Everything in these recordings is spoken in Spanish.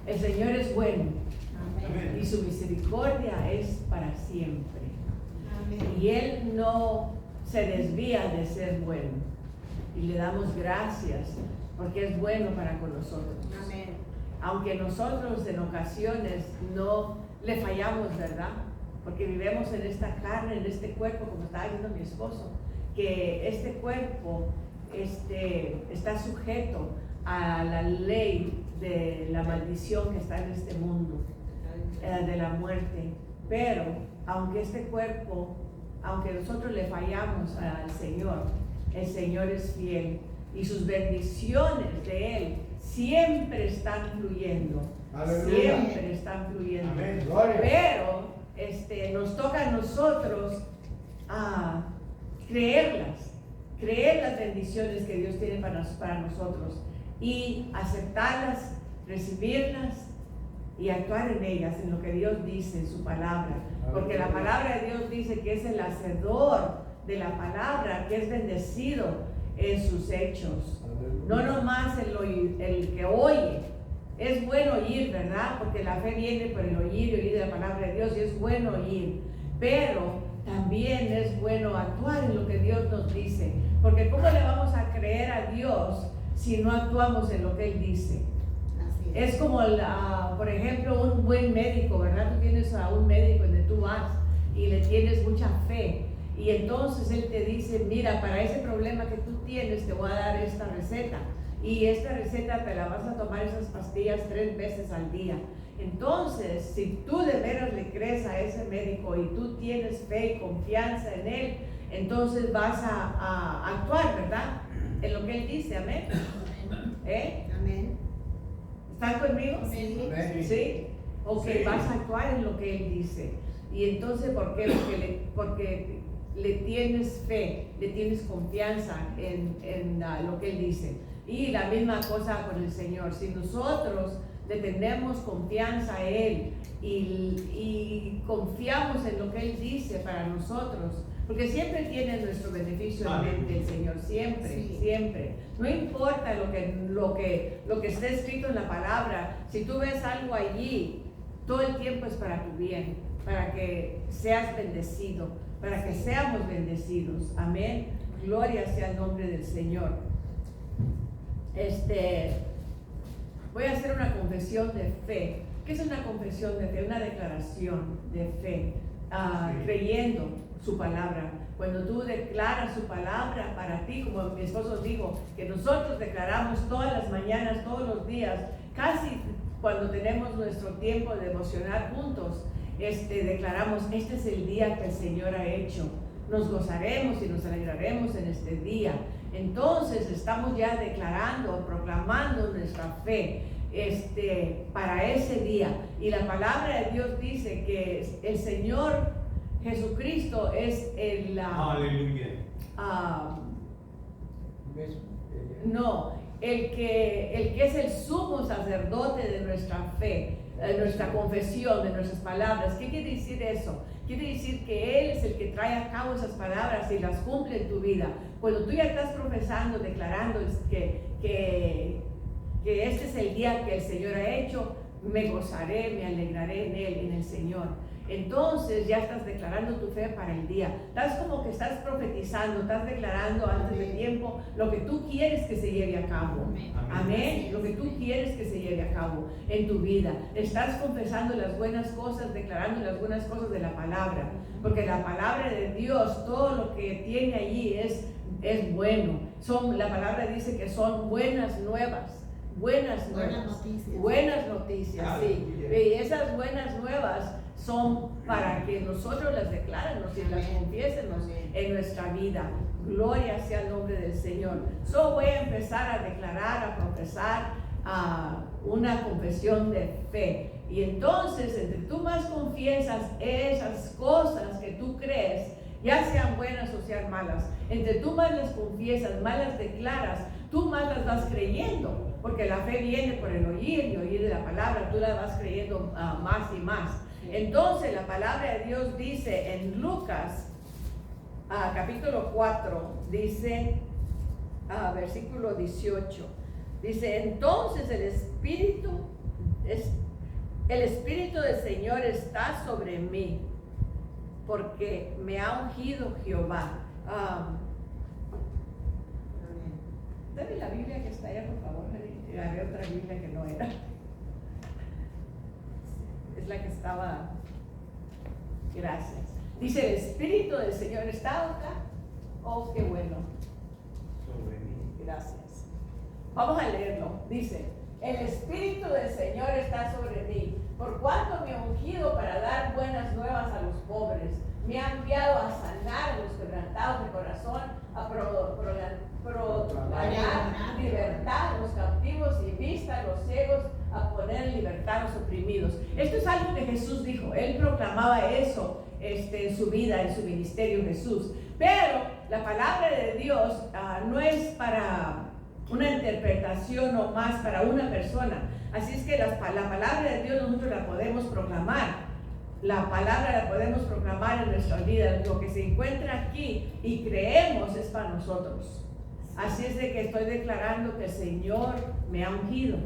El Señor es bueno. Amén. Y su misericordia es para siempre. Amén. Y Él no se desvía de ser bueno. Y le damos gracias porque es bueno para con nosotros. Amén. Aunque nosotros en ocasiones no le fallamos, ¿verdad? Porque vivimos en esta carne, en este cuerpo, como estaba diciendo mi esposo, que este cuerpo está sujeto a la ley de la maldición que está en este mundo, de la muerte. Pero aunque este cuerpo, aunque nosotros le fallamos al Señor, el Señor es fiel y sus bendiciones de Él siempre están fluyendo. Aleluya. Siempre están fluyendo. Amén. Gloria. Pero nos toca a nosotros creer las bendiciones que Dios tiene para nosotros y aceptarlas, recibirlas y actuar en ellas, en lo que Dios dice en su palabra. Porque la palabra de Dios dice que es el hacedor de la palabra, que es bendecido en sus hechos. No nomás el que oye. Es bueno oír, ¿verdad? Porque la fe viene por el oír y oír de la palabra de Dios, y es bueno oír. Pero también es bueno actuar en lo que Dios nos dice. Porque ¿cómo le vamos a creer a Dios si no actuamos en lo que Él dice? Así Es como, por ejemplo, un buen médico, ¿verdad? Tú tienes a un médico donde tú vas y le tienes mucha fe. Y entonces él te dice, mira, para ese problema que tú tienes te voy a dar esta receta. Y esta receta te la vas a tomar esas pastillas 3 veces al día. Entonces, si tú de veras le crees a ese médico y tú tienes fe y confianza en él, entonces vas a actuar, ¿verdad? En lo que él dice, amén. Amén. ¿Están conmigo? Sí. Amén. ¿Sí? Ok, Sí. vas a actuar en lo que Él dice. Y entonces, ¿por qué? Porque le tienes fe, le tienes confianza en lo que Él dice. Y la misma cosa con el Señor. Si nosotros le tenemos confianza a Él y confiamos en lo que Él dice para nosotros, porque siempre tiene nuestro beneficio en mente el Señor, siempre, Sí. siempre. No importa lo que esté escrito en la palabra, si tú ves algo allí, todo el tiempo es para tu bien, para que seas bendecido, para que seamos bendecidos. Amén. Gloria sea el nombre del Señor. Voy a hacer una confesión de fe. ¿Qué es una confesión de fe? Una declaración de fe, creyendo su palabra. Cuando tú declaras su palabra para ti, como mi esposo dijo, que nosotros declaramos todas las mañanas, todos los días, casi cuando tenemos nuestro tiempo de devocionar juntos, declaramos, este es el día que el Señor ha hecho. Nos gozaremos y nos alegraremos en este día. Entonces estamos ya declarando, proclamando nuestra fe para ese día. Y la palabra de Dios dice que el Señor Jesucristo es Aleluya. el que es el sumo sacerdote de nuestra fe, de nuestra confesión, de nuestras palabras. ¿Qué quiere decir eso? Quiere decir que Él es el que trae a cabo esas palabras y las cumple en tu vida. Cuando tú ya estás profesando, declarando que este es el día que el Señor ha hecho, me gozaré, me alegraré en Él, en el Señor. Entonces ya estás declarando tu fe para el día. Estás como que estás profetizando, estás declarando antes de tiempo lo que tú quieres que se lleve a cabo. Amén. Lo que tú quieres que se lleve a cabo en tu vida. Estás confesando las buenas cosas, declarando las buenas cosas de la palabra. Porque la palabra de Dios, todo lo que tiene allí es bueno. La palabra dice que son buenas nuevas. Buenas noticias. Buenas noticias, sí. Y esas buenas nuevas son para que nosotros las declaremos y las confiésemos en nuestra vida. Gloria sea el nombre del Señor. Voy a empezar a declarar, a profesar una confesión de fe. Y entonces, entre tú más confiesas esas cosas que tú crees, ya sean buenas o sean malas, entre tú más las confiesas, más las declaras, tú más las vas creyendo. Porque la fe viene por el oír y oír de la palabra, tú la vas creyendo más y más. Entonces la palabra de Dios dice en Lucas capítulo 4, dice versículo 18, dice, entonces el Espíritu el Espíritu del Señor está sobre mí, porque me ha ungido Jehová. Dame la Biblia que está allá, por favor. Agarré otra Biblia que no era. Es la que estaba. Gracias. Dice, el Espíritu del Señor está acá. Oh, qué bueno. Sobre mí. Gracias. Vamos a leerlo. Dice, el Espíritu del Señor está sobre mí, por cuanto me ha ungido para dar buenas nuevas a los pobres. Me ha enviado a sanar a los quebrantados de corazón, a proclamar libertad a los cautivos y vista a los ciegos, a poner en libertad a los oprimidos. Esto es algo que Jesús dijo. Él proclamaba eso en su vida, en su ministerio, Jesús. Pero la palabra de Dios no es para una interpretación o más para una persona. Así es que la palabra de Dios nosotros la podemos proclamar. La palabra la podemos proclamar en nuestra vida. Lo que se encuentra aquí y creemos es para nosotros. Así es de que estoy declarando que el Señor me ha ungido.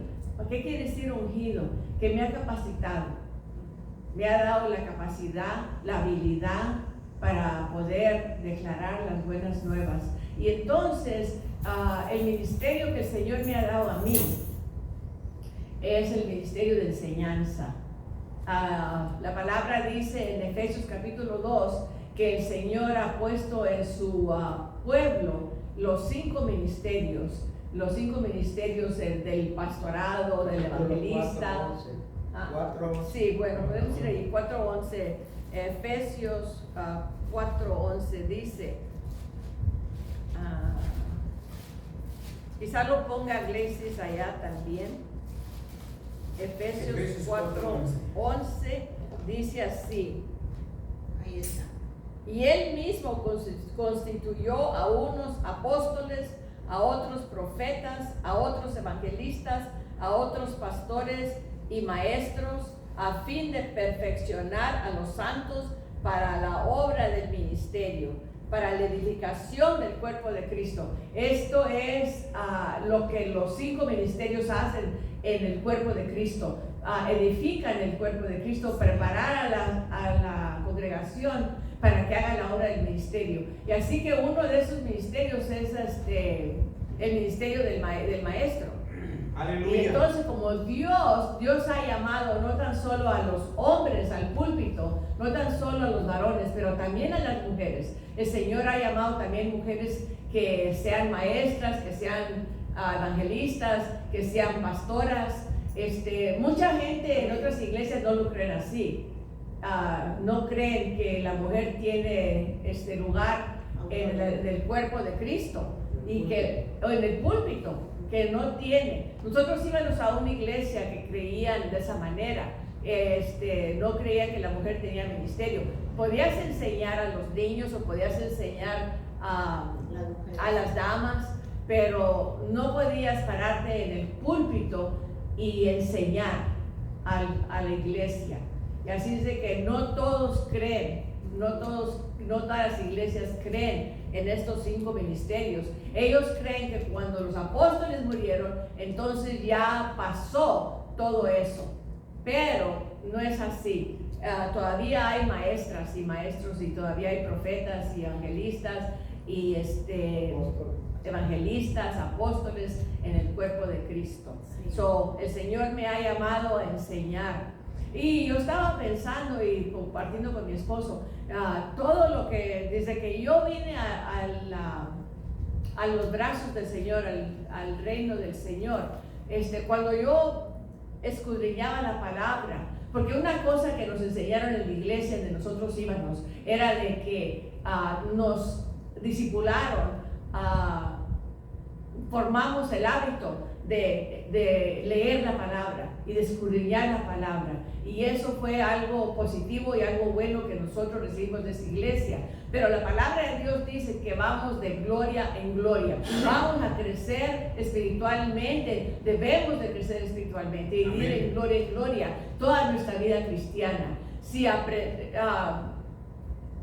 ¿Qué quiere decir ungido? Que me ha capacitado. Me ha dado la capacidad, la habilidad para poder declarar las buenas nuevas. Y entonces el ministerio que el Señor me ha dado a mí es el ministerio de enseñanza. La palabra dice en Efesios capítulo 2 que el Señor ha puesto en su pueblo los 5 ministerios del pastorado, del evangelista. 4:11. Sí, bueno, podemos ir ahí, 4:11. Efesios 4:11 dice, quizá lo ponga Iglesias allá también. Efesios 4:11 dice así. Ahí está. Y él mismo constituyó a unos apóstoles, a otros profetas, a otros evangelistas, a otros pastores y maestros, a fin de perfeccionar a los santos para la obra del ministerio, para la edificación del cuerpo de Cristo. Esto es lo que los 5 ministerios hacen en el cuerpo de Cristo. Edifican el cuerpo de Cristo, preparar a la congregación para que haga la obra del ministerio. Y así que uno de esos ministerios es el ministerio del maestro. Aleluya. Y entonces, como Dios ha llamado no tan solo a los hombres al púlpito, no tan solo a los varones, pero también a las mujeres. El Señor ha llamado también mujeres que sean maestras, que sean evangelistas, que sean pastoras. Mucha gente en otras iglesias no lo creen así. No creen que la mujer tiene lugar en el cuerpo de Cristo o en el púlpito, que no tiene. Nosotros íbamos a una iglesia que creían de esa manera. No creían que la mujer tenía ministerio. Podías enseñar a los niños o podías enseñar a las damas, pero no podías pararte en el púlpito y enseñar a la iglesia. Y así es de que no todos creen, no todas las iglesias creen en estos 5 ministerios. Ellos creen que cuando los apóstoles murieron, entonces ya pasó todo eso. Pero no es así. Todavía hay maestras y maestros, y todavía hay profetas y evangelistas y evangelistas, apóstoles en el cuerpo de Cristo. El Señor me ha llamado a enseñar. Y yo estaba pensando y compartiendo con mi esposo todo lo que, desde que yo vine a los brazos del Señor, al reino del Señor, cuando yo escudriñaba la palabra, porque una cosa que nos enseñaron en la iglesia donde nosotros íbamos era de que nos discipularon, formamos el hábito de leer la palabra y de escudriñar la palabra, y eso fue algo positivo y algo bueno que nosotros recibimos de esa iglesia. Pero la palabra de Dios dice que vamos de gloria en gloria, vamos a crecer espiritualmente, debemos de crecer espiritualmente y ir en gloria toda nuestra vida cristiana. Si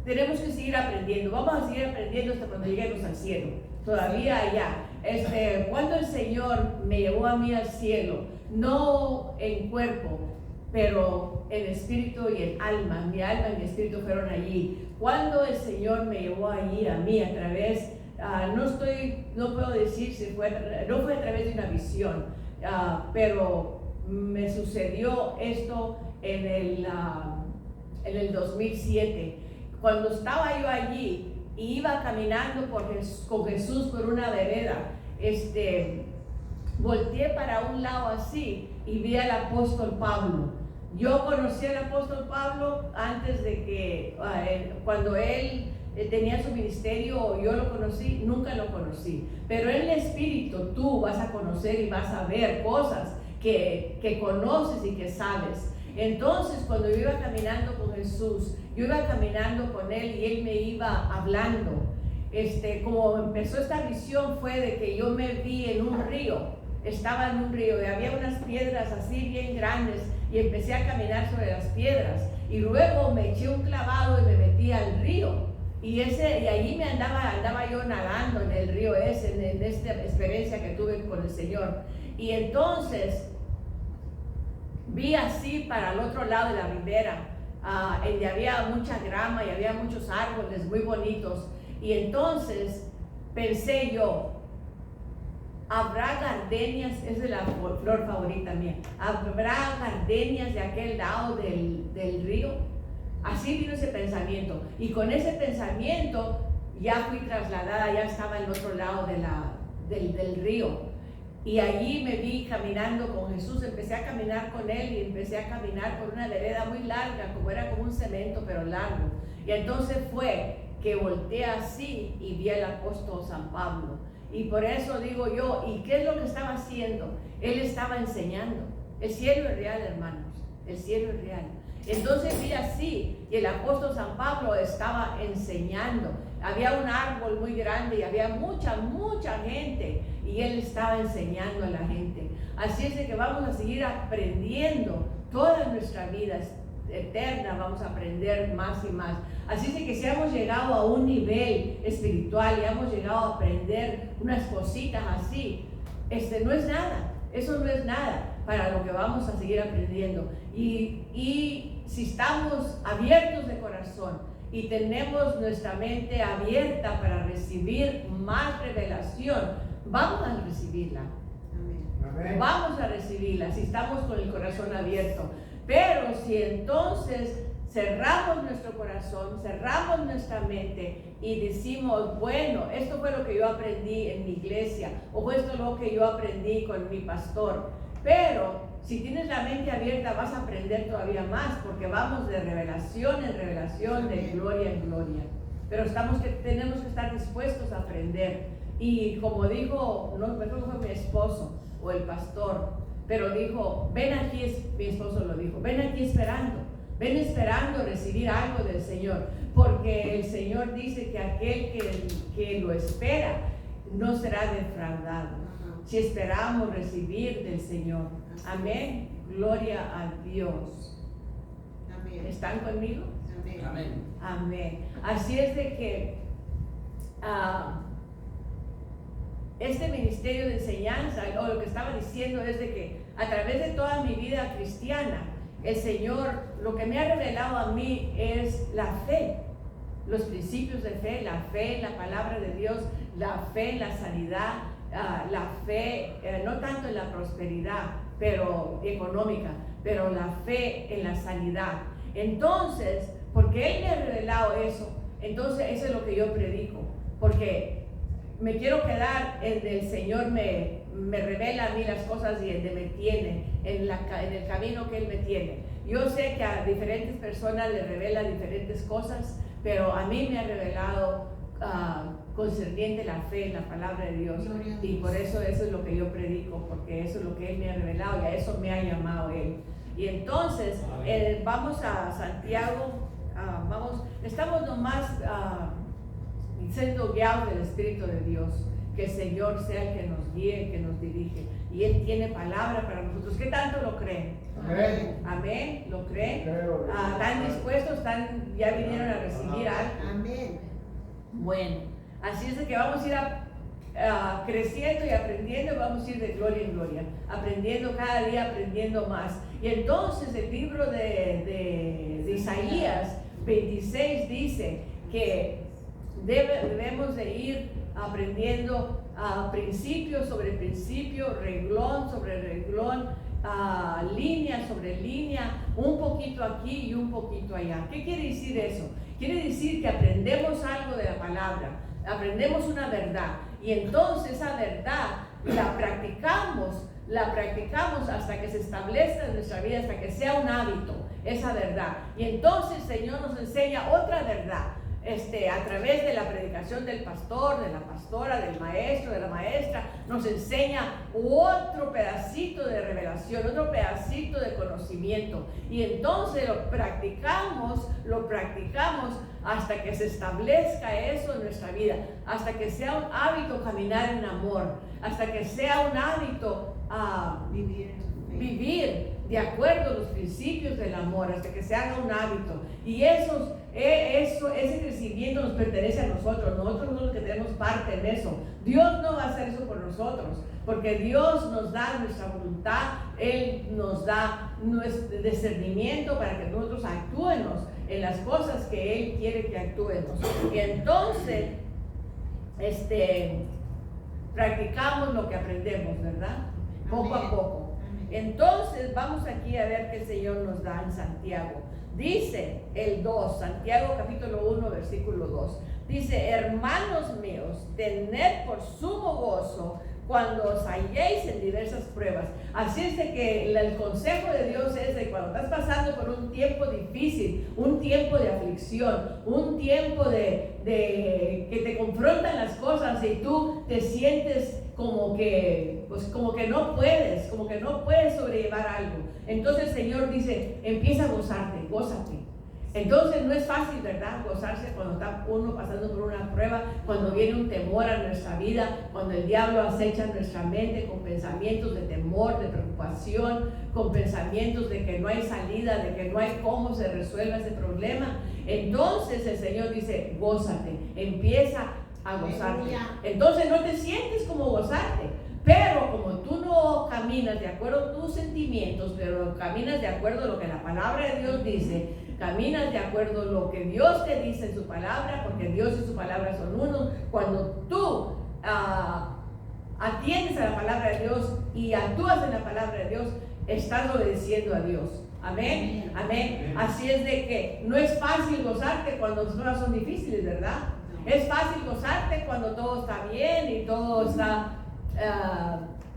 tenemos que seguir aprendiendo, vamos a seguir aprendiendo hasta cuando lleguemos al cielo, todavía allá. Cuando el Señor me llevó a mí al cielo, no en cuerpo, pero en espíritu y en alma, mi alma y mi espíritu fueron allí. Cuando el Señor me llevó allí a mí a través, no puedo decir si no fue a través de una visión, pero me sucedió esto en el 2007, cuando estaba yo allí y iba caminando con Jesús por una vereda. Volteé para un lado así y vi al apóstol Pablo. Yo conocí al apóstol Pablo antes de que, cuando él tenía su ministerio, yo lo conocí, nunca lo conocí. Pero en el espíritu tú vas a conocer y vas a ver cosas que conoces y que sabes. Entonces, cuando yo iba caminando con Jesús, yo iba caminando con él y él me iba hablando. Como empezó esta visión fue de que yo me vi en un río. Estaba en un río y había unas piedras así bien grandes y empecé a caminar sobre las piedras y luego me eché un clavado y me metí al río y allí me andaba yo nadando en el río en esta experiencia que tuve con el Señor. Y entonces vi así para el otro lado de la ribera, donde había mucha grama y había muchos árboles muy bonitos, y entonces pensé yo, habrá gardenias, esa es la flor favorita mía, habrá gardenias de aquel lado del río. Así vino ese pensamiento, y con ese pensamiento ya fui trasladada, ya estaba en el otro lado del río, y allí me vi caminando con Jesús. Empecé a caminar con él y empecé a caminar por una vereda muy larga, era como un cemento pero largo, y entonces fue que volteé así y vi al apóstol San Pablo. Y por eso digo yo, ¿y qué es lo que estaba haciendo? Él estaba enseñando. El cielo es real, hermanos, el cielo es real. Entonces vi así, y el apóstol San Pablo estaba enseñando. Había un árbol muy grande y había mucha gente, y él estaba enseñando a la gente. Así es de que vamos a seguir aprendiendo toda nuestra vida eterna, vamos a aprender más y más. Así es de que si hemos llegado a un nivel espiritual y hemos llegado a aprender unas cositas así, no es nada, eso no es nada para lo que vamos a seguir aprendiendo. Y si estamos abiertos de corazón y tenemos nuestra mente abierta para recibir más revelación, vamos a recibirla. Amén. Vamos a recibirla si estamos con el corazón abierto. Pero si entonces cerramos nuestro corazón, cerramos nuestra mente y decimos, bueno, esto fue lo que yo aprendí en mi iglesia, o esto es lo que yo aprendí con mi pastor. Pero si tienes la mente abierta vas a aprender todavía más, porque vamos de revelación en revelación, de gloria en gloria. Pero tenemos que estar dispuestos a aprender. Y como dijo, no me acuerdo si fue mi esposo o el pastor, pero dijo, ven aquí, mi esposo lo dijo, ven aquí ven esperando recibir algo del Señor, porque el Señor dice que aquel que lo espera no será defraudado. Si esperamos recibir del Señor. Amén. Gloria a Dios. Amén. ¿Están conmigo? Amén. Amén. Así es de que este ministerio de enseñanza, o lo que estaba diciendo es de que a través de toda mi vida cristiana, el Señor, lo que me ha revelado a mí es la fe, los principios de fe, la fe en la palabra de Dios, la fe en la sanidad, la fe, no tanto en la prosperidad pero económica, pero la fe en la sanidad. Entonces, porque Él me ha revelado eso, entonces eso es lo que yo predico, porque me quiero quedar en el Señor me revela a mí las cosas y me tiene en el camino que Él me tiene. Yo sé que a diferentes personas les revela diferentes cosas, pero a mí me ha revelado concerniente la fe en la palabra de Dios, y por eso es lo que yo predico, porque eso es lo que Él me ha revelado y a eso me ha llamado Él. Y entonces vamos a Santiago, estamos nomás siendo guiados del Espíritu de Dios. Que el Señor sea el que nos guíe, que nos dirige, y Él tiene palabra para nosotros. ¿Qué tanto lo creen? Amén. Amén. ¿Lo creen? ¿Están dispuestos? ¿Ya vinieron a recibir algo? Amén. Bueno, así es de que vamos a ir creciendo y aprendiendo, vamos a ir de gloria en gloria, aprendiendo cada día, aprendiendo más. Y entonces el libro de Isaías 26 dice que debemos de ir aprendiendo principio sobre principio, reglón sobre reglón, línea sobre línea, un poquito aquí y un poquito allá. ¿Qué quiere decir eso? Quiere decir que aprendemos algo de la palabra, aprendemos una verdad, y entonces esa verdad la practicamos hasta que se establezca en nuestra vida, hasta que sea un hábito, esa verdad. Y entonces el Señor nos enseña otra verdad, a través de la predicación del pastor, de la pastora, del maestro, de la maestra, nos enseña otro pedacito de revelación, otro pedacito de conocimiento. Y entonces lo practicamos hasta que se establezca eso en nuestra vida, hasta que sea un hábito caminar en amor, hasta que sea un hábito vivir de acuerdo a los principios del amor, hasta que se haga un hábito. Y ese crecimiento nos pertenece a nosotros somos los que tenemos parte en eso. Dios no va a hacer eso por nosotros, porque Dios nos da nuestra voluntad, Él nos da nuestro discernimiento para que nosotros actuemos en las cosas que Él quiere que actuemos. Y entonces, practicamos lo que aprendemos, ¿verdad? Poco a poco. Entonces vamos aquí a ver qué el Señor nos da en Santiago. Dice el 2, Santiago capítulo 1 versículo 2. Dice: hermanos míos, tened por sumo gozo cuando os halléis en diversas pruebas. Así es de que el consejo de Dios es de cuando estás pasando por un tiempo difícil, un tiempo de aflicción, un tiempo de que te confrontan las cosas y tú te sientes como que no puedes sobrellevar algo. Entonces el Señor dice: empieza a gozarte, gózate. Entonces no es fácil, ¿verdad?, gozarse cuando está uno pasando por una prueba, cuando viene un temor a nuestra vida, cuando el diablo acecha nuestra mente con pensamientos de temor, de preocupación, con pensamientos de que no hay salida, de que no hay cómo se resuelva ese problema. Entonces el Señor dice: gózate, empieza a gozarte. Entonces no te sientes como gozarte, pero como tú no caminas de acuerdo a tus sentimientos, pero caminas de acuerdo a lo que la palabra de Dios dice, caminas de acuerdo a lo que Dios te dice en su palabra, porque Dios y su palabra son uno. Cuando tú atiendes a la palabra de Dios y actúas en la palabra de Dios, estás obedeciendo a Dios. Amén, amén. Así es de que no es fácil gozarte cuando las cosas son difíciles, ¿verdad? Es fácil gozarte cuando todo está bien y todo está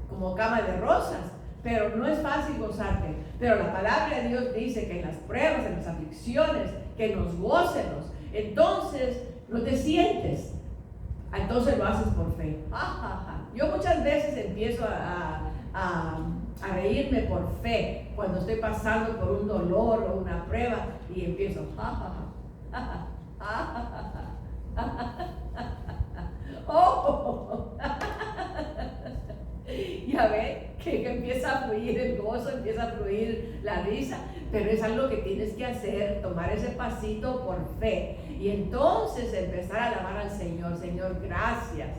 como cama de rosas, pero no es fácil gozarte. Pero la palabra de Dios dice que en las pruebas, en las aflicciones, que nos gocemos. Entonces no te sientes, entonces lo haces por fe. Yo muchas veces empiezo a reírme por fe cuando estoy pasando por un dolor o una prueba, y empiezo ya ve que empieza a fluir el gozo, empieza a fluir la risa, pero es algo que tienes que hacer, tomar ese pasito por fe, y entonces empezar a alabar al Señor. Señor, gracias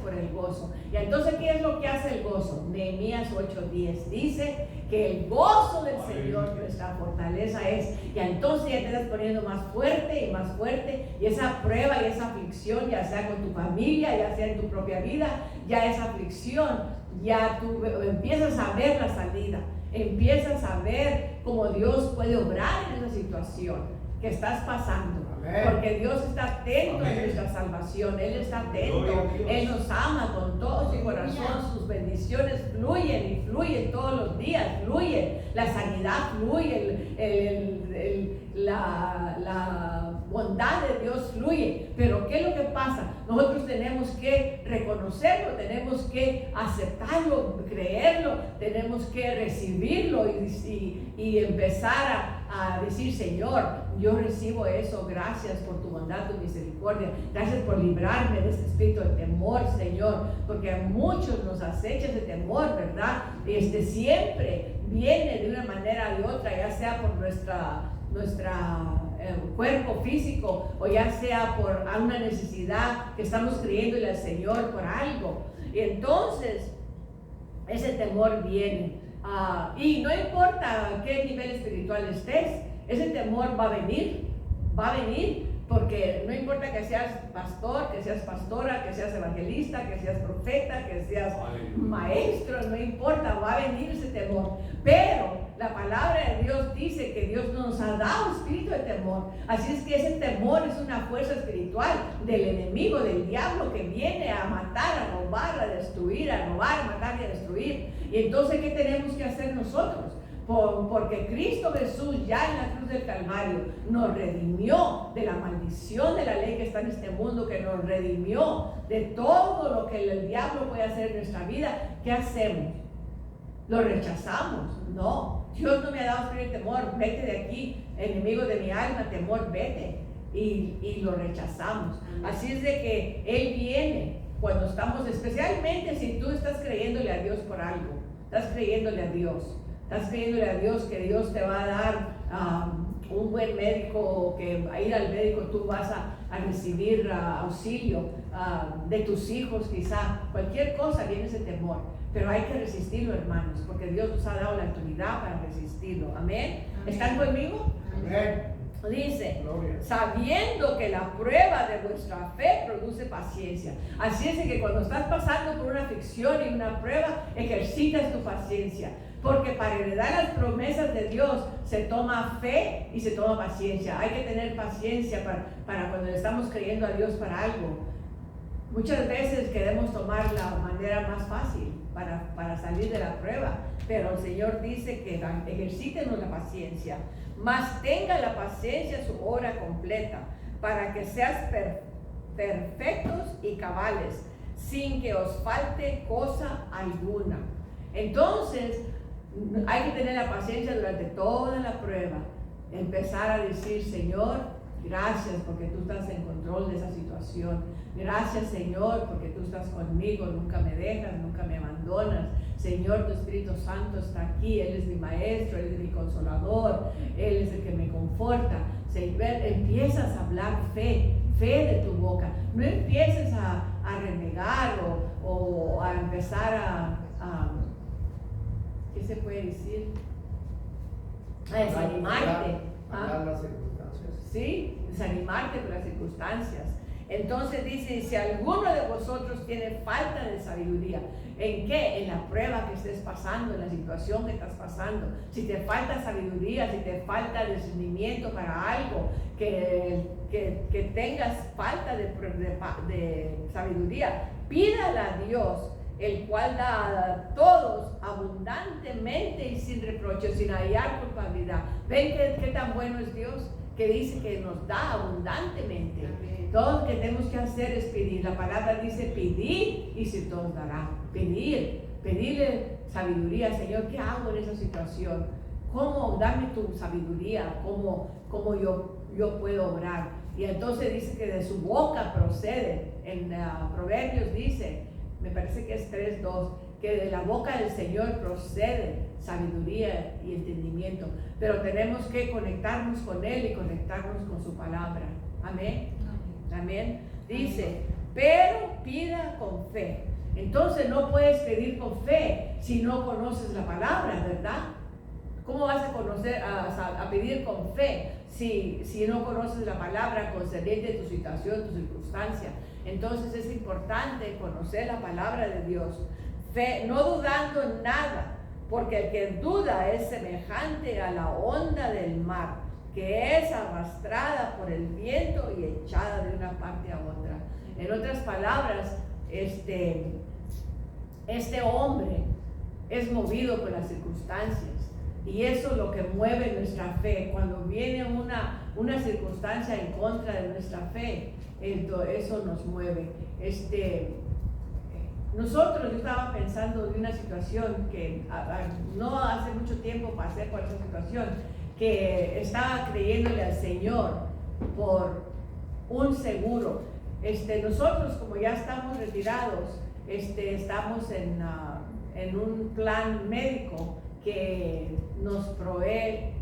por el gozo. Y entonces, ¿qué es lo que hace el gozo? Nehemías 8:10 dice que el gozo del Señor nuestra fortaleza es. Y entonces ya te estás poniendo más fuerte y más fuerte, y esa prueba y esa aflicción, ya sea con tu familia, ya sea en tu propia vida, ya esa aflicción, ya tú empiezas a ver la salida, empiezas a ver cómo Dios puede obrar en esa situación que estás pasando. Amén. Porque Dios está atento. Amén. A nuestra salvación, Él está atento, Él nos ama con todo su corazón, sus bendiciones fluyen y fluyen todos los días, fluye la sanidad, fluye la bondad de Dios fluye. Pero ¿qué es lo que pasa? Nosotros tenemos que reconocerlo, tenemos que aceptarlo, creerlo, tenemos que recibirlo y empezar a decir: Señor, yo recibo eso, gracias por tu bondad, tu misericordia, gracias por librarme de este espíritu de temor, Señor, porque a muchos nos acecha ese temor, ¿verdad? Siempre viene de una manera o de otra, ya sea por nuestra cuerpo físico, o ya sea por una necesidad que estamos creyéndole al Señor por algo. Y entonces ese temor viene. Y no importa qué nivel espiritual estés, ese temor va a venir, porque no importa que seas pastor, que seas pastora, que seas evangelista, que seas profeta, que seas maestro, no importa, va a venir ese temor. Pero la palabra de Dios dice que Dios nos ha dado espíritu de temor. Así es que ese temor es una fuerza espiritual del enemigo, del diablo, que viene a matar, a robar, a destruir, a robar, a matar y a destruir. Y entonces, ¿qué tenemos que hacer nosotros? Porque Cristo Jesús ya en la cruz del Calvario nos redimió de la maldición de la ley que está en este mundo, que nos redimió de todo lo que el diablo puede hacer en nuestra vida. ¿Qué hacemos? ¿Lo rechazamos? No, Dios no me ha dado espíritu de temor, vete de aquí, enemigo de mi alma, temor, vete. Y lo rechazamos. Así es de que Él viene cuando estamos, especialmente si tú estás creyéndole a Dios por algo, estás creyéndole a Dios que Dios te va a dar un buen médico, que a ir al médico tú vas a recibir auxilio de tus hijos, quizá, cualquier cosa viene ese temor, pero hay que resistirlo, hermanos, porque Dios nos ha dado la autoridad para resistirlo. Amén. ¿Están conmigo? Amén. Dice, Gloria. sabiendo que la prueba de vuestra fe produce paciencia. Así es que cuando estás pasando por una aflicción y una prueba, ejercitas tu paciencia. Porque para heredar las promesas de Dios se toma fe y se toma paciencia. Hay que tener paciencia para cuando le estamos creyendo a Dios para algo. Muchas veces queremos tomar la manera más fácil para salir de la prueba, pero el Señor dice que ejercítenos la paciencia, mas tenga la paciencia su hora completa, para que seas perfectos y cabales, sin que os falte cosa alguna. Entonces, hay que tener la paciencia durante toda la prueba, empezar a decir, Señor, gracias porque tú estás en control de esa situación. Gracias, Señor, porque tú estás conmigo, nunca me dejas, nunca me abandonas. Señor, tu Espíritu Santo está aquí, Él es mi maestro, Él es mi consolador, Él es el que me conforta. Señor, empiezas a hablar fe de tu boca. No empieces a renegar o a empezar a ¿qué se puede decir? A desanimarte. Las circunstancias. Sí, desanimarte por las circunstancias. Entonces dice, si alguno de vosotros tiene falta de sabiduría, ¿en qué? En la prueba que estés pasando, en la situación que estás pasando. Si te falta sabiduría, si te falta discernimiento para algo, que tengas falta de sabiduría, pídala a Dios, el cual da a todos abundantemente y sin reproche, sin hallar culpabilidad. ¿Ven qué tan bueno es Dios? Que dice que nos da abundantemente. Todo lo que tenemos que hacer es pedir. La palabra dice pedir y se te os dará. Pedirle sabiduría. Señor, ¿qué hago en esa situación? ¿Cómo? Dame tu sabiduría. ¿Cómo yo puedo obrar? Y entonces dice que de su boca procede. En Proverbios dice, me parece que es 3:2, que de la boca del Señor procede sabiduría y entendimiento. Pero tenemos que conectarnos con Él y conectarnos con su palabra. Amén. Amén. Dice, pero pida con fe. Entonces no puedes pedir con fe si no conoces la palabra, ¿verdad? ¿Cómo vas a conocer, a pedir con fe si no conoces la palabra concerniente a tu situación, tu circunstancia? Entonces es importante conocer la palabra de Dios. Fe, no dudando en nada, porque el que duda es semejante a la onda del mar, que es arrastrada por el viento y echada de una parte a otra. En otras palabras, este hombre es movido por las circunstancias, y eso es lo que mueve nuestra fe. Cuando viene una circunstancia en contra de nuestra fe, eso nos mueve. Yo estaba pensando de una situación que no hace mucho tiempo pasé por esa situación, que estaba creyéndole al Señor por un seguro. Nosotros, como ya estamos retirados, estamos en un plan médico que nos provee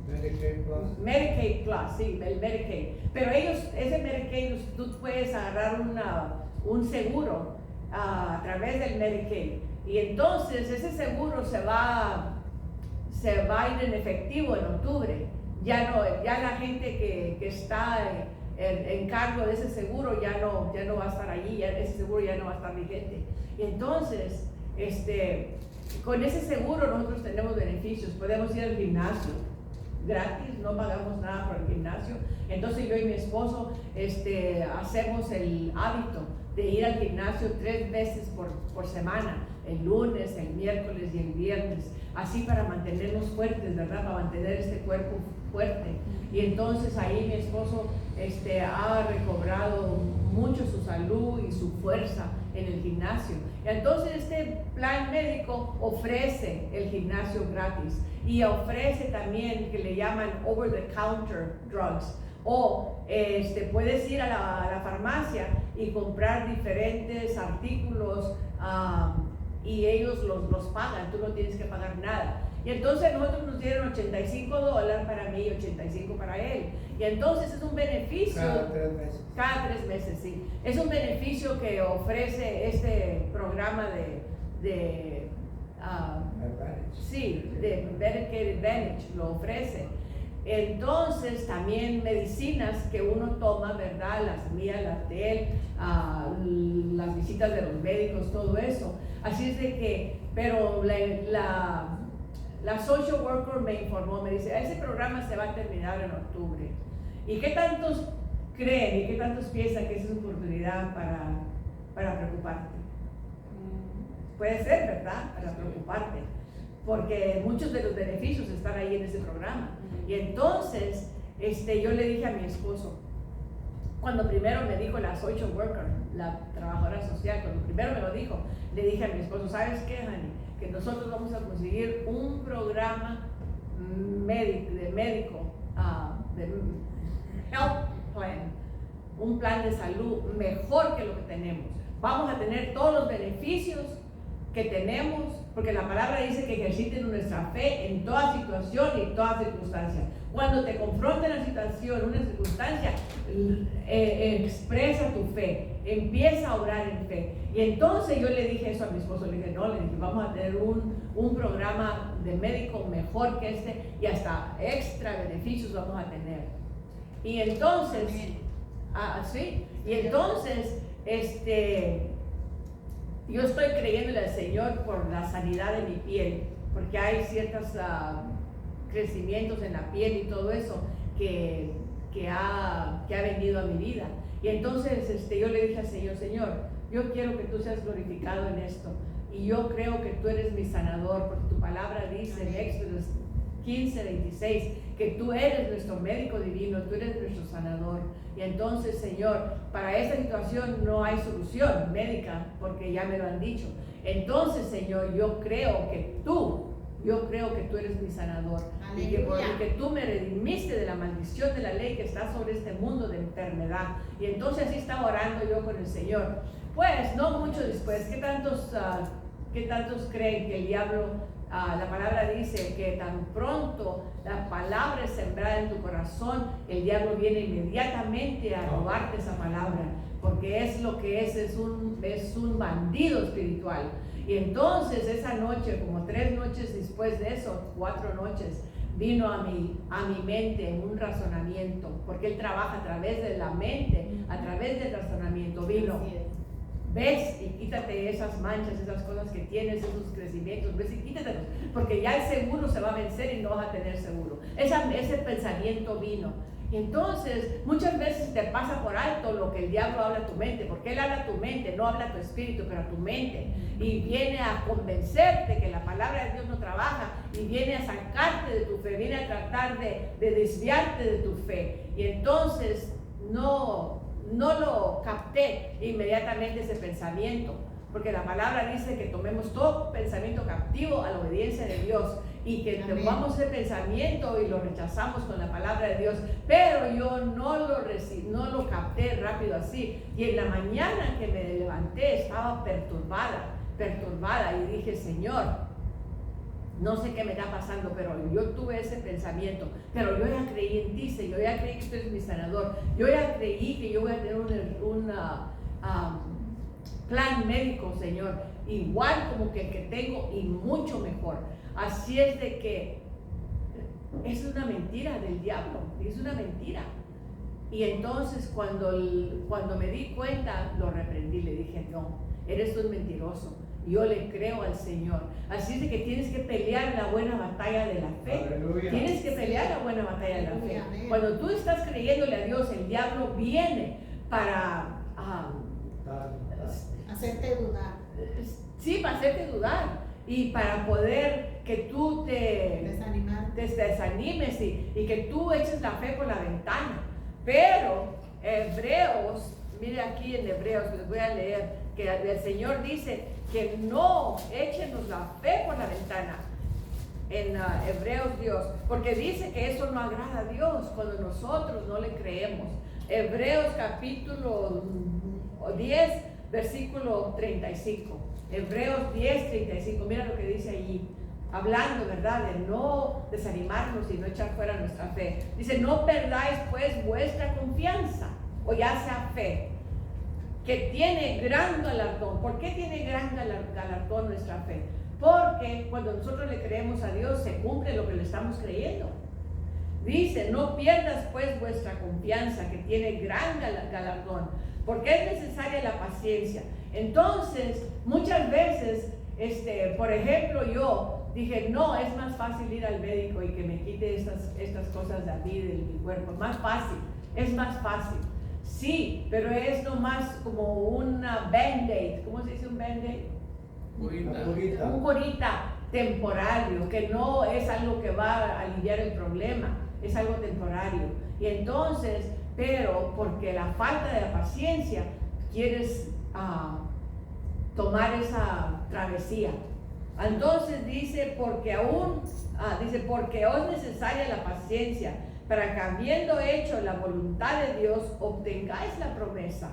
Medicaid Plus. Medicaid Plus, sí, el Medicaid. Pero ese Medicaid, tú puedes agarrar un seguro a través del Medicaid. Y entonces ese seguro se va a ir en efectivo en octubre. Ya la gente que está en cargo de ese seguro ya no va a estar allí, ese seguro ya no va a estar vigente. Y entonces, con ese seguro nosotros tenemos beneficios. Podemos ir al gimnasio gratis, no pagamos nada por el gimnasio. Entonces yo y mi esposo hacemos el hábito de ir al gimnasio 3 veces por semana, el lunes, el miércoles y el viernes, así para mantenernos fuertes, ¿verdad? Para mantener este cuerpo fuerte. Y entonces ahí mi esposo ha recobrado mucho su salud y su fuerza en el gimnasio. Entonces este plan médico ofrece el gimnasio gratis y ofrece también que le llaman over the counter drugs, o puedes ir a la farmacia y comprar diferentes artículos y ellos los pagan, tú no tienes que pagar nada. Y entonces nosotros nos dieron $85 para mí y 85 para él. Y entonces es un beneficio. Cada 3 meses. Cada 3 meses, sí. Es un beneficio que ofrece este programa de Medicare Advantage, lo ofrece. Entonces también medicinas que uno toma, ¿verdad? Las mías, las de él, las visitas de los médicos, todo eso. Así es de que, pero la social worker me informó, me dice, ese programa se va a terminar en octubre. ¿Y qué tantos creen y qué tantos piensan que es una oportunidad para preocuparte? Puede ser, ¿verdad? Para preocuparte. Porque muchos de los beneficios están ahí en ese programa. Y entonces, yo le dije a mi esposo, cuando primero me dijo la social worker, la trabajadora social, cuando primero me lo dijo, le dije a mi esposo, ¿sabes qué, honey? Que nosotros vamos a conseguir un programa médico, de health plan, un plan de salud mejor que lo que tenemos. Vamos a tener todos los beneficios que tenemos, porque la palabra dice que ejerciten nuestra fe en toda situación y en toda circunstancia. Cuando te confronta una situación, una circunstancia, expresa tu fe, empieza a orar en fe. Y entonces yo le dije eso a mi esposo, le dije, vamos a tener un programa de médico mejor que este y hasta extra beneficios vamos a tener. Y entonces, sí, y entonces, yo estoy creyéndole al Señor por la sanidad de mi piel, porque hay ciertos crecimientos en la piel y todo eso que ha venido a mi vida. Y entonces yo le dije al Señor, Señor, yo quiero que tú seas glorificado en esto. Y yo creo que tú eres mi sanador, porque tu palabra dice en Éxodo 15:26 que tú eres nuestro médico divino, tú eres nuestro sanador. Y entonces, Señor, para esta situación no hay solución médica, porque ya me lo han dicho. Entonces, Señor, yo creo que tú eres mi sanador. Y que porque tú me redimiste de la maldición de la ley que está sobre este mundo de enfermedad. Y entonces así estaba orando yo con el Señor. Pues no mucho después, ¿qué tantos creen que el diablo, la palabra dice que tan pronto la palabra es sembrada en tu corazón, el diablo viene inmediatamente a robarte esa palabra, porque es lo que es un bandido espiritual. Y entonces esa noche, como 3 noches después de eso, 4 noches, vino a mi mente un razonamiento, porque él trabaja a través de la mente, a través del razonamiento. Vino, ves y quítate esas manchas, esas cosas que tienes, esos crecimientos, ves y quítatelos, porque ya el seguro se va a vencer y no vas a tener seguro. Ese pensamiento vino. Y entonces, muchas veces te pasa por alto lo que el diablo habla a tu mente, porque él habla a tu mente, no habla a tu espíritu, pero a tu mente. Y viene a convencerte que la palabra de Dios no trabaja, y viene a sacarte de tu fe, viene a tratar de desviarte de tu fe. Y entonces, no lo capté inmediatamente ese pensamiento, porque la palabra dice que tomemos todo pensamiento captivo a la obediencia de Dios y que tomamos ese pensamiento y lo rechazamos con la palabra de Dios. Pero yo no lo capté rápido así, y en la mañana que me levanté estaba perturbada y dije, Señor, no sé qué me está pasando, pero yo tuve ese pensamiento, pero yo ya creí en ti, Señor, yo ya creí que tú eres mi sanador, yo ya creí que yo voy a tener un plan médico, Señor, igual como que el que tengo y mucho mejor. Así es de que es una mentira del diablo, es una mentira. Y entonces cuando me di cuenta, lo reprendí, le dije, no, eres un mentiroso. Yo le creo al Señor. Así es de que tienes que pelear la buena batalla de la fe. Aleluya. Tienes que pelear la buena batalla de la fe. Amén. Cuando tú estás creyéndole a Dios, el diablo viene para Hacerte dudar. sí, para hacerte dudar y para poder que tú te desanimes y que tú eches la fe por la ventana. Pero Hebreos, mire aquí en Hebreos, les voy a leer, que el Señor dice que no échenos la fe por la ventana. En Hebreos Dios, porque dice que eso no agrada a Dios cuando nosotros no le creemos. Hebreos capítulo 10, versículo 35. Hebreos 10, 35. Mira lo que dice allí. Hablando, ¿verdad? De no desanimarnos y no echar fuera nuestra fe. Dice, no perdáis pues vuestra confianza, o ya sea fe, que tiene gran galardón. ¿Por qué tiene gran galardón nuestra fe? Porque cuando nosotros le creemos a Dios, se cumple lo que le estamos creyendo. Dice, no pierdas pues vuestra confianza, que tiene gran galardón, porque es necesaria la paciencia. Entonces, muchas veces, por ejemplo, yo dije, no, es más fácil ir al médico y que me quite estas cosas de aquí, de mi cuerpo. Más fácil, es más fácil. Sí, pero es nomás como una band-aid. ¿Cómo se dice un band-aid? Un curita temporario, que no es algo que va a aliviar el problema, es algo temporario. Y entonces, pero porque la falta de la paciencia, quieres tomar esa travesía. Entonces dice, porque os es necesaria la paciencia, para que habiendo hecho la voluntad de Dios, obtengáis la promesa.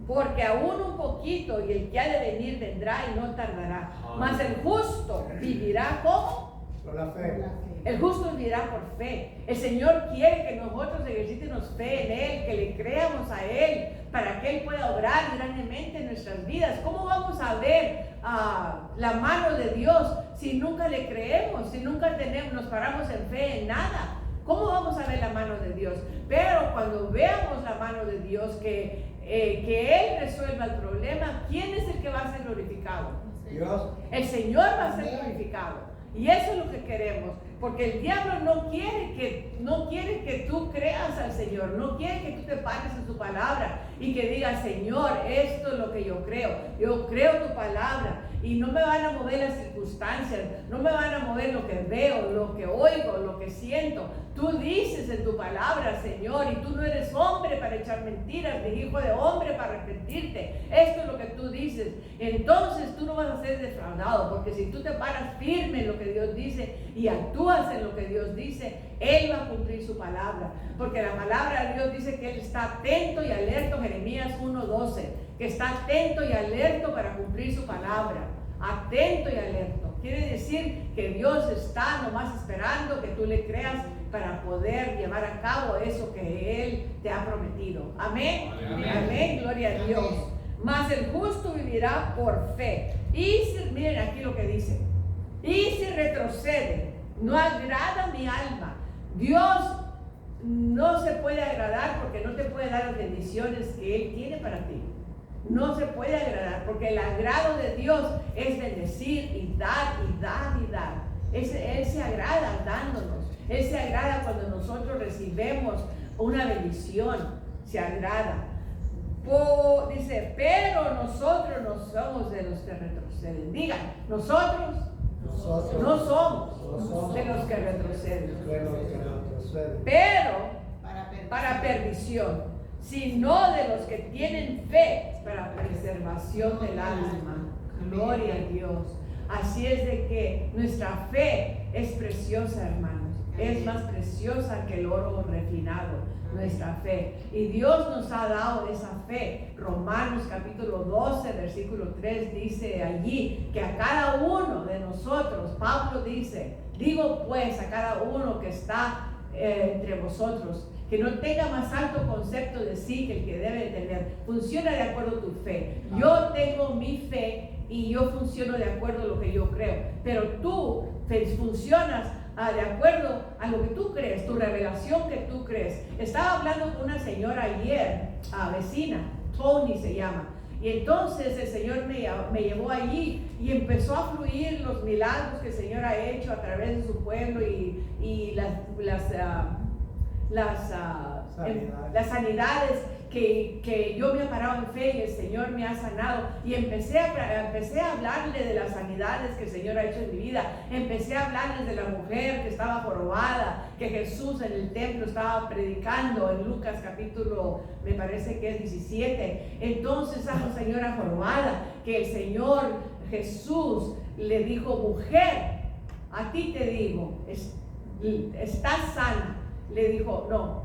Porque aún un poquito, y el que ha de venir vendrá y no tardará. Mas el justo vivirá ¿cómo? Por la fe. El justo vivirá por fe. El Señor quiere que nosotros ejercitemos fe en Él, que le creamos a Él, para que Él pueda obrar grandemente en nuestras vidas. ¿Cómo vamos a ver la mano de Dios si nunca le creemos, si nunca nos paramos en fe en nada? ¿Cómo vamos a ver la mano de Dios? Pero cuando veamos la mano de Dios, que Él resuelva el problema, ¿quién es el que va a ser glorificado? Dios. El Señor va a ser glorificado. Y eso es lo que queremos, porque el diablo no quiere que tú creas al Señor, no quiere que tú te pares en su palabra y que digas, Señor, esto es lo que yo creo tu palabra, y no me van a mover las circunstancias, no me van a mover lo que veo, lo que oigo, lo que siento. Tú dices en tu palabra, Señor, y tú no eres hombre para echar mentiras, ni hijo de hombre para arrepentirte. Esto es lo que tú dices. Entonces tú no vas a ser defraudado, porque si tú te paras firme en lo que Dios dice y actúas en lo que Dios dice, Él va a cumplir su palabra. Porque la palabra de Dios dice que Él está atento y alerto, Jeremías 1:12, que está atento y alerto para cumplir su palabra. Atento y alerto. Quiere decir que Dios está nomás esperando que tú le creas para poder llevar a cabo eso que Él te ha prometido. Amén. Amén. Amén. Gloria a Dios. Amén. Mas el justo vivirá por fe. Y si, miren aquí lo que dice. Y si retrocede, no agrada mi alma. Dios no se puede agradar porque no te puede dar las bendiciones que Él tiene para ti. No se puede agradar, porque el agrado de Dios es bendecir y dar y dar y dar. Él se agrada dándonos. Él se agrada cuando nosotros recibimos una bendición. Se agrada. Dice, pero nosotros no somos de los que retroceden. Digan, nosotros no somos de los que retroceden. Pero para perdición, sino de los que tienen fe para preservación del alma. Gloria a Dios. Así es de que nuestra fe es preciosa, hermanos. Es más preciosa que el oro refinado, nuestra fe. Y Dios nos ha dado esa fe. Romanos capítulo 12, versículo 3 dice allí que a cada uno de nosotros, Pablo dice, digo pues a cada uno que está entre vosotros, que no tenga más alto concepto de sí que el que debe de tener. Funciona de acuerdo a tu fe. Yo tengo mi fe y yo funciono de acuerdo a lo que yo creo. Pero tú funcionas de acuerdo a lo que tú crees, tu revelación que tú crees. Estaba hablando con una señora ayer, vecina, Tony se llama. Y entonces el Señor me llevó allí y empezó a fluir los milagros que el Señor ha hecho a través de su pueblo y las sanidades que yo me he parado en fe y el Señor me ha sanado. Y empecé a hablarle de las sanidades que el Señor ha hecho en mi vida. Empecé a hablarles de la mujer que estaba jorobada, que Jesús en el templo estaba predicando en Lucas capítulo, me parece que es 17. Entonces a la señora jorobada, que el Señor Jesús le dijo, mujer, a ti te digo, estás sana. Le dijo, no,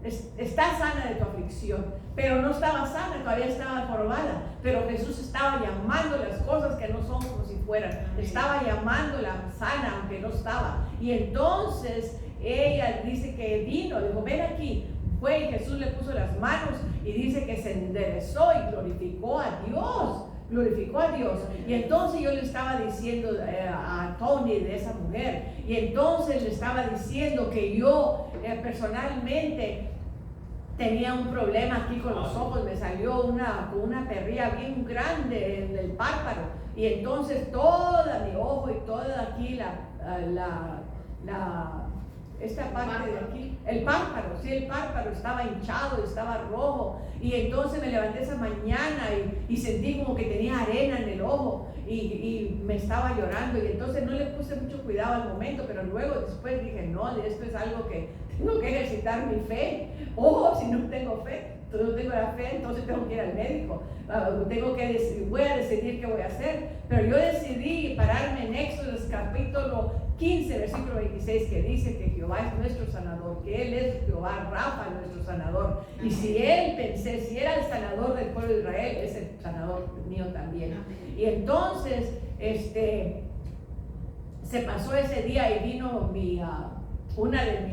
está sana de tu aflicción, pero no estaba sana, todavía estaba jorobada. Pero Jesús estaba llamando las cosas que no son como si fueran, estaba llamándola sana aunque no estaba. Y entonces ella dice que vino, dijo, ven aquí. Fue y Jesús le puso las manos y dice que se enderezó y glorificó a Dios. Glorificó a Dios. Y entonces yo le estaba diciendo a Tony de esa mujer, y entonces le estaba diciendo que yo personalmente tenía un problema aquí con los ojos. Me salió una perrilla bien grande en el párpado, y entonces toda mi ojo y toda aquí esta parte de aquí, el párpado estaba hinchado, estaba rojo. Y entonces me levanté esa mañana y sentí como que tenía arena en el ojo y me estaba llorando. Y entonces no le puse mucho cuidado al momento, pero luego después dije, no, esto es algo que tengo que ejercitar mi fe. Si no tengo fe, no tengo la fe, entonces tengo que ir al médico. Voy a decidir qué voy a hacer. Pero yo decidí pararme en Éxodo capítulo 15, versículo 26, que dice que Jehová es nuestro sanador, que Él es Jehová Rafa, nuestro sanador. Y si si era el sanador del pueblo de Israel, es el sanador mío también. Y entonces, se pasó ese día y vino una de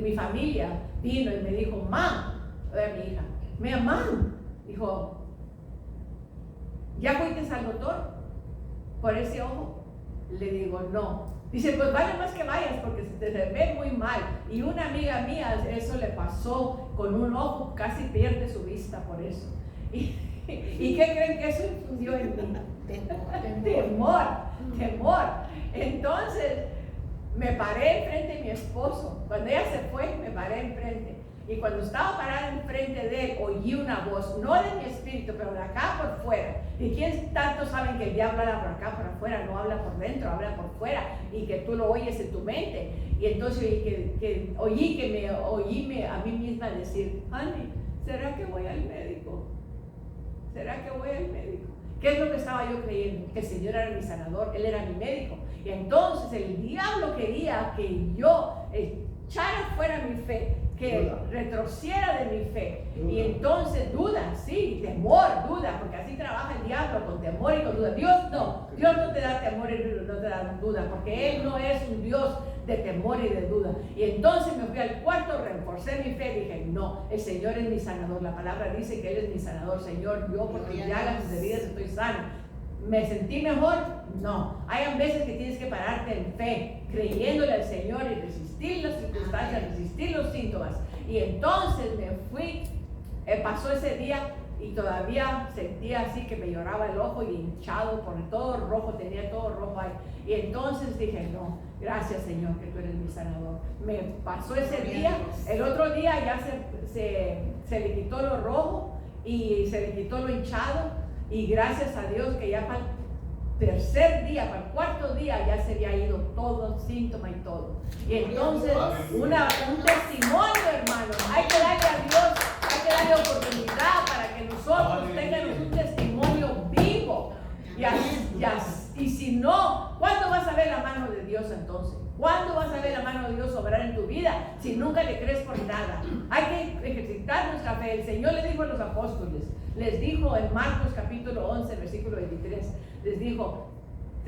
mi familia, vino y me dijo, mi hija, mam, dijo, ¿ya fuiste al doctor por ese ojo? Le digo, no. Dice, pues vale más que vayas porque se te ve muy mal. Y una amiga mía, eso le pasó con un ojo, casi pierde su vista por eso. ¿Y qué creen que eso infundió en mí? Temor. Entonces, me paré enfrente de mi esposo. Cuando ella se fue, me paré enfrente. Y cuando estaba parada enfrente de él, oí una voz, no de mi espíritu, pero de acá por fuera. ¿Y quién tanto saben que el diablo habla por acá, por afuera? No habla por dentro, habla por fuera. Y que tú lo oyes en tu mente. Y entonces oí a mí misma decir, Ani, ¿será que voy al médico? ¿Será que voy al médico? ¿Qué es lo que estaba yo creyendo? Que el Señor era mi sanador, Él era mi médico. Y entonces el diablo quería que yo echara fuera mi fe, que retrociera de mi fe. Y entonces duda, temor, duda, porque así trabaja el diablo, con temor y con duda. Dios no te da temor y no te da duda, porque Él no es un Dios de temor y de duda. Y entonces me fui al cuarto, reforcé mi fe, dije, no, el Señor es mi sanador. La palabra dice que Él es mi sanador. Señor, yo por tus llagas de vidas estoy sana. ¿Me sentí mejor? No. Hay veces que tienes que pararte en fe, creyéndole al Señor y resistir las circunstancias, resistir los síntomas. Y entonces me fui, pasó ese día y todavía sentía así que me lloraba el ojo y hinchado por todo rojo, tenía todo rojo ahí. Y entonces dije, no, gracias Señor que tú eres mi sanador. Me pasó ese día, el otro día ya se le quitó lo rojo y se le quitó lo hinchado. Y gracias a Dios que ya para el tercer día, para el cuarto día ya se había ido todo, síntoma y todo. Y entonces un testimonio, hermano, hay que darle a Dios, hay que darle oportunidad para que nosotros tengamos un testimonio vivo. Y si no, ¿cuándo vas a ver la mano de Dios entonces? ¿Cuándo vas a ver la mano de Dios obrar en tu vida si nunca le crees por nada? Hay que ejercitar nuestra fe. El Señor le dijo a los apóstoles, les dijo en Marcos capítulo 11, versículo 23, les dijo,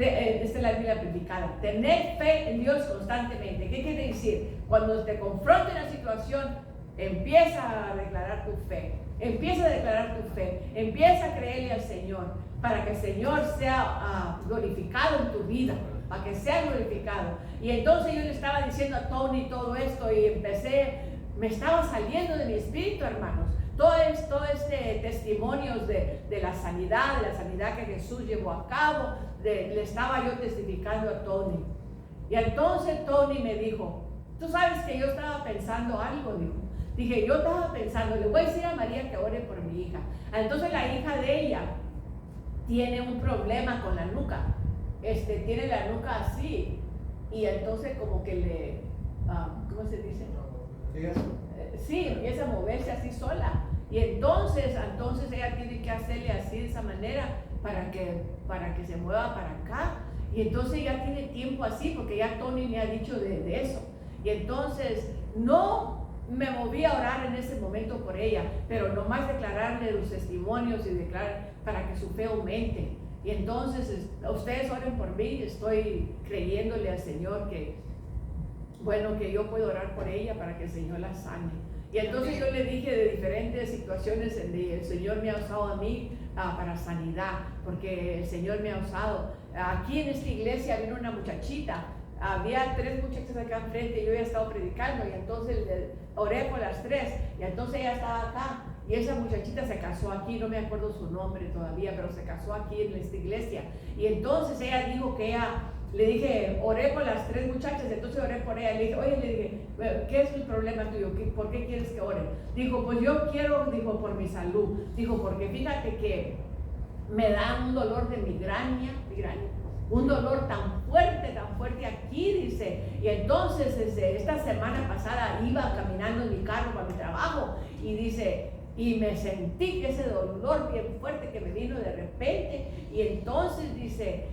esta es la Biblia predicada, tener fe en Dios constantemente. ¿Qué quiere decir? Cuando te confronte una situación, empieza a declarar tu fe, empieza a declarar tu fe, empieza a creerle al Señor, para que el Señor sea glorificado en tu vida, para que sea glorificado. Y entonces yo le estaba diciendo a Tony todo esto y me estaba saliendo de mi espíritu, hermanos, todo este testimonios de la sanidad que Jesús llevó a cabo, le estaba yo testificando a Tony. Y entonces Tony me dijo, tú sabes que yo estaba pensando algo, dijo. Dije, yo estaba pensando, le voy a decir a María que ore por mi hija. Entonces la hija de ella tiene un problema con la nuca, tiene la nuca así, y entonces como que ¿cómo se dice? Sí, empieza a moverse así sola, y entonces ella tiene que hacerle así de esa manera para que se mueva para acá, y entonces ya tiene tiempo así, porque ya Tony me ha dicho de eso, y entonces no me moví a orar en ese momento por ella, pero nomás declararle los testimonios y declarar para que su fe aumente. Y entonces ustedes oren por mí, estoy creyéndole al Señor que yo puedo orar por ella para que el Señor la sane. Y entonces yo le dije de diferentes situaciones en que el Señor me ha usado a mí para sanidad, porque el Señor me ha usado. Aquí en esta iglesia vino una muchachita, había 3 muchachas acá enfrente y yo había estado predicando, y entonces oré por las 3, y entonces ella estaba acá, y esa muchachita se casó aquí, no me acuerdo su nombre todavía, pero se casó aquí en esta iglesia, y entonces ella dijo que le dije, oré por las 3 muchachas, entonces oré por ella, le dije, ¿qué es el problema tuyo? ¿Por qué quieres que ore? Dijo, pues yo quiero, dijo, por mi salud, dijo, porque fíjate que me da un dolor de migraña, un dolor tan fuerte aquí, dice, y entonces esta semana pasada iba caminando en mi carro para mi trabajo, y dice, y me sentí que ese dolor bien fuerte que me vino de repente, y entonces dice,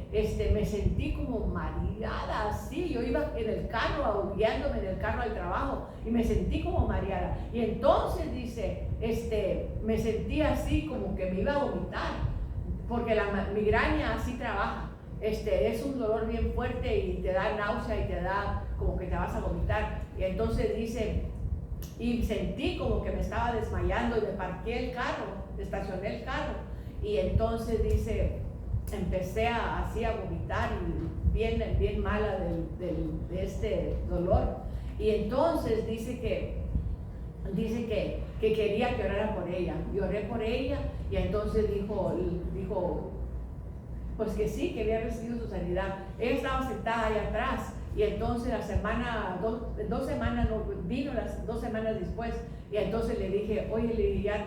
me sentí como mareada, así, yo iba en el carro, guiándome en el carro al trabajo, y me sentí como mareada, y entonces dice, me sentí así como que me iba a vomitar, porque la migraña así trabaja. Es un dolor bien fuerte y te da náusea y te da como que te vas a vomitar. Y entonces dice, y sentí como que me estaba desmayando y me parqué el carro, estacioné el carro. Y entonces dice, empecé así a vomitar y bien mala de este dolor. Y entonces dice que quería que orara por ella. Y oré por ella, y entonces dijo pues que sí, que había recibido su sanidad. Ella estaba sentada ahí atrás, y entonces dos semanas no vino, las 2 semanas después, y entonces le dije, oye, ¿ya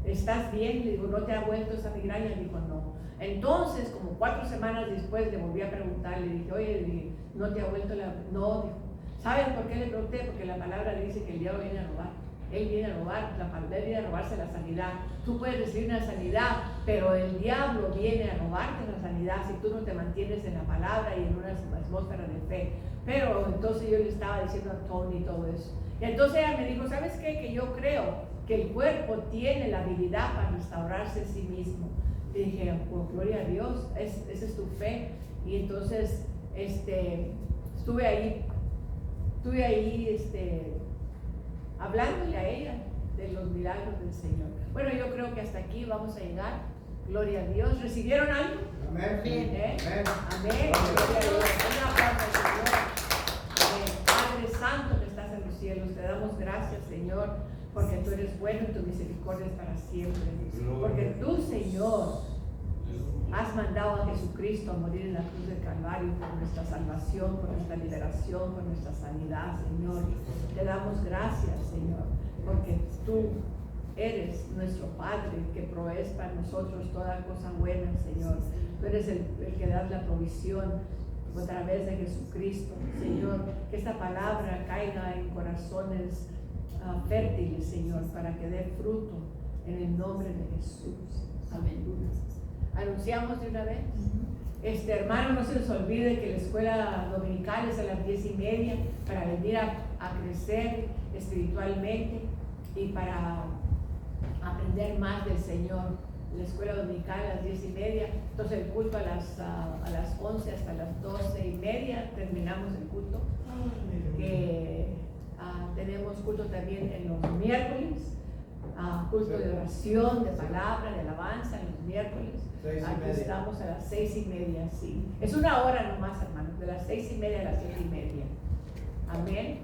estás bien? Le digo, ¿no te ha vuelto esa migraña? Dijo, no. Entonces, como 4 semanas después, le volví a preguntar, le dije, oye, ¿no te ha vuelto la...? No, dijo. ¿Saben por qué le pregunté? Porque la palabra le dice que el diablo viene a robar. Él viene a robar, él viene a robarse la sanidad. Tú puedes recibir una sanidad, pero el diablo viene a robarte la sanidad si tú no te mantienes en la palabra y en una atmósfera de fe. Pero entonces yo le estaba diciendo a Tony todo eso. Y entonces ella me dijo, ¿sabes qué? Que yo creo que el cuerpo tiene la habilidad para restaurarse a sí mismo. Y dije, pues gloria a Dios, esa es tu fe. Y entonces estuve ahí hablándole a ella de los milagros del Señor. Bueno, yo creo que hasta aquí vamos a llegar. Gloria a Dios. ¿Recibieron algo? Amén. Amén. Amén. Amén. Gloria a Dios. Un aplauso al Señor. Amén. Padre Santo que estás en los cielos, te damos gracias, Señor, porque tú eres bueno y tu misericordia es para siempre. Porque tú, Señor, has mandado a Jesucristo a morir en la cruz del Calvario por nuestra salvación, por nuestra liberación, por nuestra sanidad, Señor. Te damos gracias, Señor, porque tú eres nuestro Padre que provees para nosotros toda cosa buena, Señor. Tú eres el que das la provisión a través de Jesucristo, Señor. Que esta palabra caiga en corazones fértiles, Señor, para que dé fruto en el nombre de Jesús. Amén. Anunciamos de una vez. Hermano, no se les olvide que la escuela dominical es a las 10:30 para venir a crecer espiritualmente y para aprender más del Señor. la escuela dominical a las 10:30, entonces el culto a las 11 hasta las 12:30 terminamos el culto. Tenemos culto también en los miércoles, culto de oración, de palabra, de alabanza en los miércoles. 6:30. Aquí estamos a las 6:30, sí. Es una hora nomás, hermanos, de las 6:30 a las 7:30. Amén.